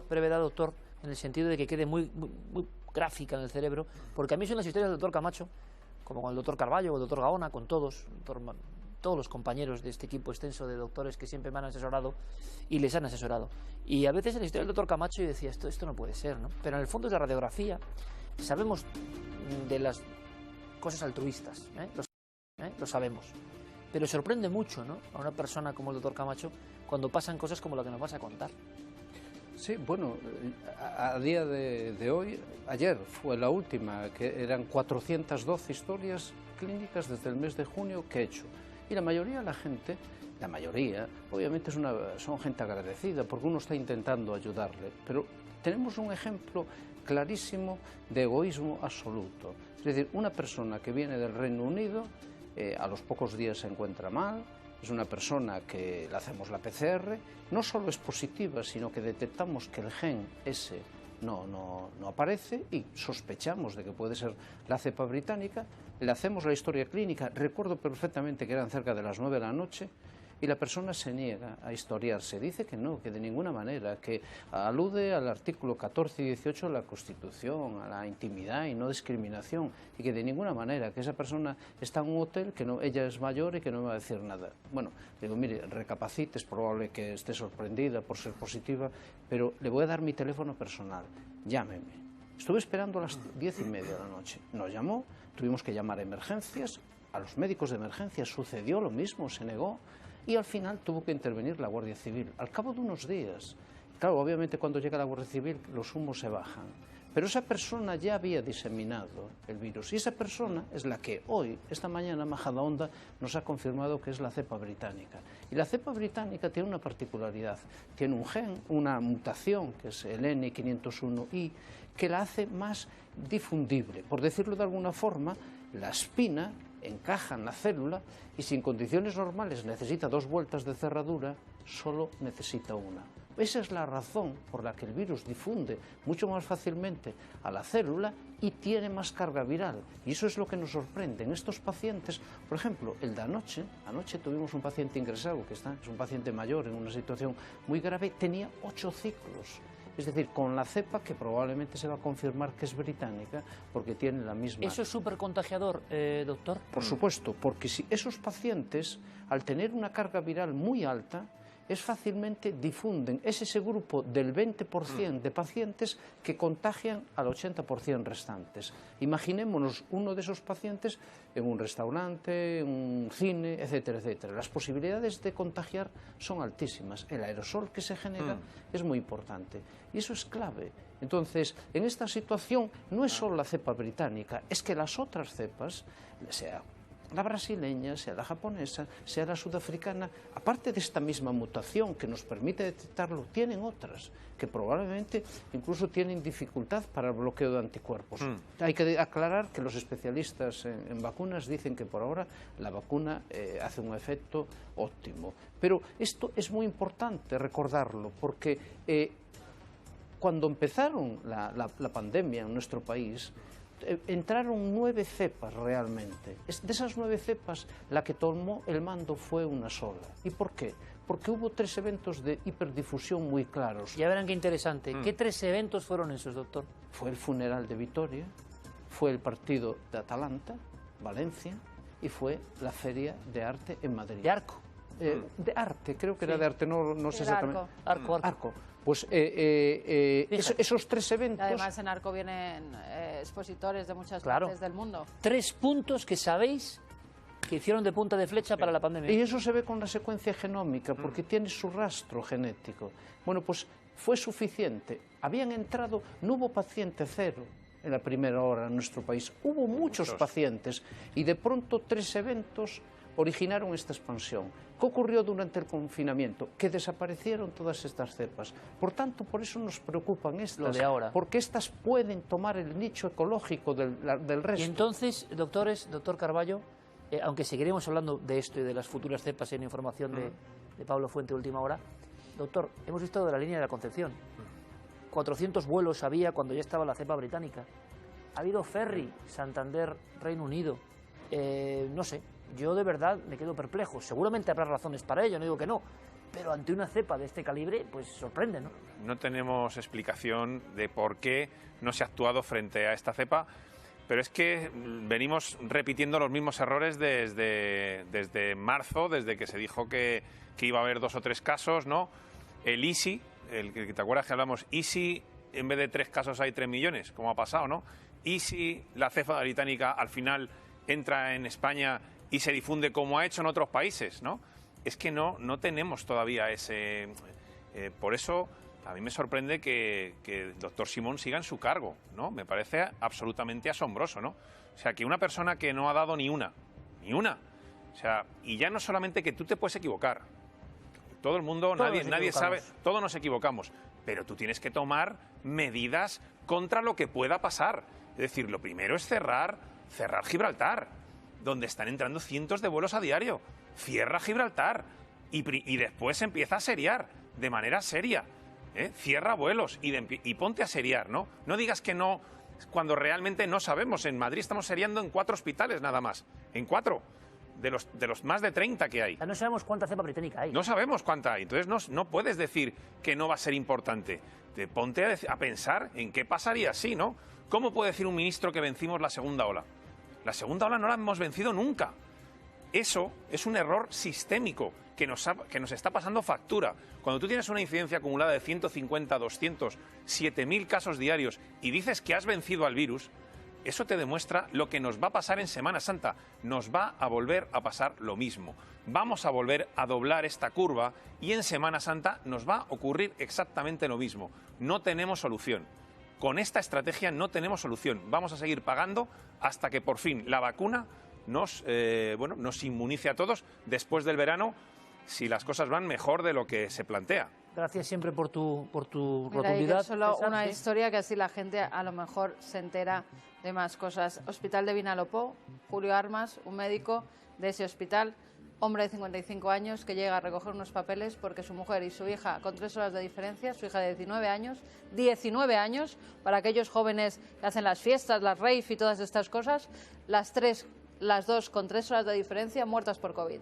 Brevedad, doctor, en el sentido de que quede muy gráfica en el cerebro, porque a mí son las historias del doctor Camacho, como con el doctor Carballo o el doctor Gaona, con todos los compañeros de este equipo extenso de doctores que siempre me han asesorado y les han asesorado. Y a veces en la historia del doctor Camacho yo decía, esto no puede ser, ¿no? Pero en el fondo es la radiografía, sabemos de las cosas altruistas, lo sabemos. Pero sorprende mucho, ¿no?, a una persona como el doctor Camacho cuando pasan cosas como lo que nos vas a contar. Sí, bueno, a día de hoy, ayer fue la última, que eran 412 historias clínicas desde el mes de junio que he hecho. Y la mayoría de la gente, obviamente son gente agradecida, porque uno está intentando ayudarle, pero tenemos un ejemplo clarísimo de egoísmo absoluto. Es decir, una persona que viene del Reino Unido, a los pocos días se encuentra mal, es una persona que le hacemos la PCR, no solo es positiva, sino que detectamos que el gen ese no aparece y sospechamos de que puede ser la cepa británica, le hacemos la historia clínica, recuerdo perfectamente que eran cerca de las 9 de la noche, y la persona se niega a historiarse, dice que no, que de ninguna manera, que alude al artículo 14 y 18 de la Constitución, a la intimidad y no discriminación, y que de ninguna manera, que esa persona está en un hotel, que no, ella es mayor y que no me va a decir nada. Bueno, digo, mire, recapacite, es probable que esté sorprendida por ser positiva, pero le voy a dar mi teléfono personal, llámeme. Estuve esperando a las 10:30 de la noche, nos llamó, tuvimos que llamar a emergencias, a los médicos de emergencias sucedió lo mismo, se negó, y al final tuvo que intervenir la Guardia Civil, al cabo de unos días. Claro, obviamente cuando llega la Guardia Civil los humos se bajan, pero esa persona ya había diseminado el virus, y esa persona es la que hoy, esta mañana, Majadahonda nos ha confirmado que es la cepa británica. Y la cepa británica tiene una particularidad, tiene un gen, una mutación, que es el N501I, que la hace más difundible. Por decirlo de alguna forma, la espina encaja en la célula y si en condiciones normales necesita 2 vueltas de cerradura, solo necesita una. Esa es la razón por la que el virus difunde mucho más fácilmente a la célula y tiene más carga viral. Y eso es lo que nos sorprende en estos pacientes. Por ejemplo, el de anoche tuvimos un paciente ingresado, es un paciente mayor en una situación muy grave, tenía 8 ciclos. Es decir, con la cepa que probablemente se va a confirmar que es británica porque tiene la misma... ¿Eso es súper contagiador, doctor? Por supuesto, porque si esos pacientes, al tener una carga viral muy alta, fácilmente difunden, es ese grupo del 20% de pacientes que contagian al 80% restantes. Imaginémonos uno de esos pacientes en un restaurante, en un cine, etcétera, etcétera. Las posibilidades de contagiar son altísimas. El aerosol que se genera es muy importante y eso es clave. Entonces, en esta situación no es solo la cepa británica, es que las otras cepas, sea la brasileña, sea la japonesa, sea la sudafricana, aparte de esta misma mutación que nos permite detectarlo, tienen otras que probablemente incluso tienen dificultad para el bloqueo de anticuerpos. Hay que aclarar que los especialistas en vacunas dicen que por ahora la vacuna hace un efecto óptimo. Pero esto es muy importante recordarlo porque cuando empezaron la pandemia en nuestro país, entraron 9 cepas realmente. De esas 9 cepas, la que tomó el mando fue una sola. ¿Y por qué? Porque hubo 3 eventos de hiperdifusión muy claros. Ya verán qué interesante. ¿Qué 3 eventos fueron esos, doctor? Fue el funeral de Vitoria, fue el partido de Atalanta, Valencia, y fue la Feria de Arte en Madrid. ¿De Arco? De arte, creo que era de arte, no sé exactamente. Arco. Pues esos 3 eventos... Además en Arco vienen expositores de muchas partes del mundo. 3 puntos que sabéis que hicieron de punta de flecha para la pandemia. Y eso se ve con la secuencia genómica, porque tiene su rastro genético. Bueno, pues fue suficiente. Habían entrado, no hubo paciente cero en la primera hora en nuestro país. Hubo muchos pacientes y de pronto 3 eventos originaron esta expansión. ¿Qué ocurrió durante el confinamiento? Que desaparecieron todas estas cepas. Por tanto, por eso nos preocupan estas, lo de ahora, porque estas pueden tomar el nicho ecológico del resto. Y entonces, doctor Carballo, aunque seguiremos hablando de esto y de las futuras cepas en información de Pablo Fuente Última Hora, doctor, hemos visto de la línea de la Concepción. 400 vuelos había cuando ya estaba la cepa británica. Ha habido ferry, Santander, Reino Unido. No sé, yo de verdad me quedo perplejo. Seguramente habrá razones para ello, no digo que no, pero ante una cepa de este calibre, pues sorprende, ¿no? No tenemos explicación de por qué no se ha actuado frente a esta cepa, pero es que venimos repitiendo los mismos errores desde marzo, desde que se dijo que iba a haber 2 o 3 casos, ¿no? El ISI, el que te acuerdas que hablamos, ISI, en vez de 3 casos hay 3 millones, como ha pasado, ¿no? ISI, la cepa británica al final entra en España y se difunde como ha hecho en otros países, ¿no? Es que no tenemos todavía ese... por eso a mí me sorprende que el doctor Simón siga en su cargo, ¿no? Me parece absolutamente asombroso, ¿no? O sea, que una persona que no ha dado ni una. O sea, y ya no solamente que tú te puedes equivocar. Todo el mundo, nadie sabe, todos nos equivocamos. Pero tú tienes que tomar medidas contra lo que pueda pasar. Es decir, lo primero es cerrar Gibraltar, donde están entrando cientos de vuelos a diario. Cierra Gibraltar y después empieza a seriar de manera seria. Cierra vuelos y ponte a seriar, ¿no? No digas que no, cuando realmente no sabemos. En Madrid estamos seriando en 4 hospitales nada más. En 4 de los más de 30 que hay. Ya no sabemos cuánta cepa británica hay. No sabemos cuánta hay. Entonces no puedes decir que no va a ser importante. Ponte a pensar en qué pasaría así, ¿no? ¿Cómo puede decir un ministro que vencimos la segunda ola? La segunda ola no la hemos vencido nunca. Eso es un error sistémico que nos está pasando factura. Cuando tú tienes una incidencia acumulada de 150, 200, 7.000 casos diarios y dices que has vencido al virus, eso te demuestra lo que nos va a pasar en Semana Santa. Nos va a volver a pasar lo mismo. Vamos a volver a doblar esta curva y en Semana Santa nos va a ocurrir exactamente lo mismo. No tenemos solución. Con esta estrategia no tenemos solución. Vamos a seguir pagando hasta que por fin la vacuna nos inmunice a todos después del verano, si las cosas van mejor de lo que se plantea. Gracias siempre por tu Mira, rotundidad. Solo César, una ¿sí? historia que así la gente a lo mejor se entera de más cosas. Hospital de Vinalopó, Julio Armas, un médico de ese hospital, hombre de 55 años que llega a recoger unos papeles porque su mujer y su hija, con 3 horas de diferencia, su hija de 19 años, para aquellos jóvenes que hacen las fiestas, las rave y todas estas cosas, las 2 con 3 horas de diferencia muertas por COVID.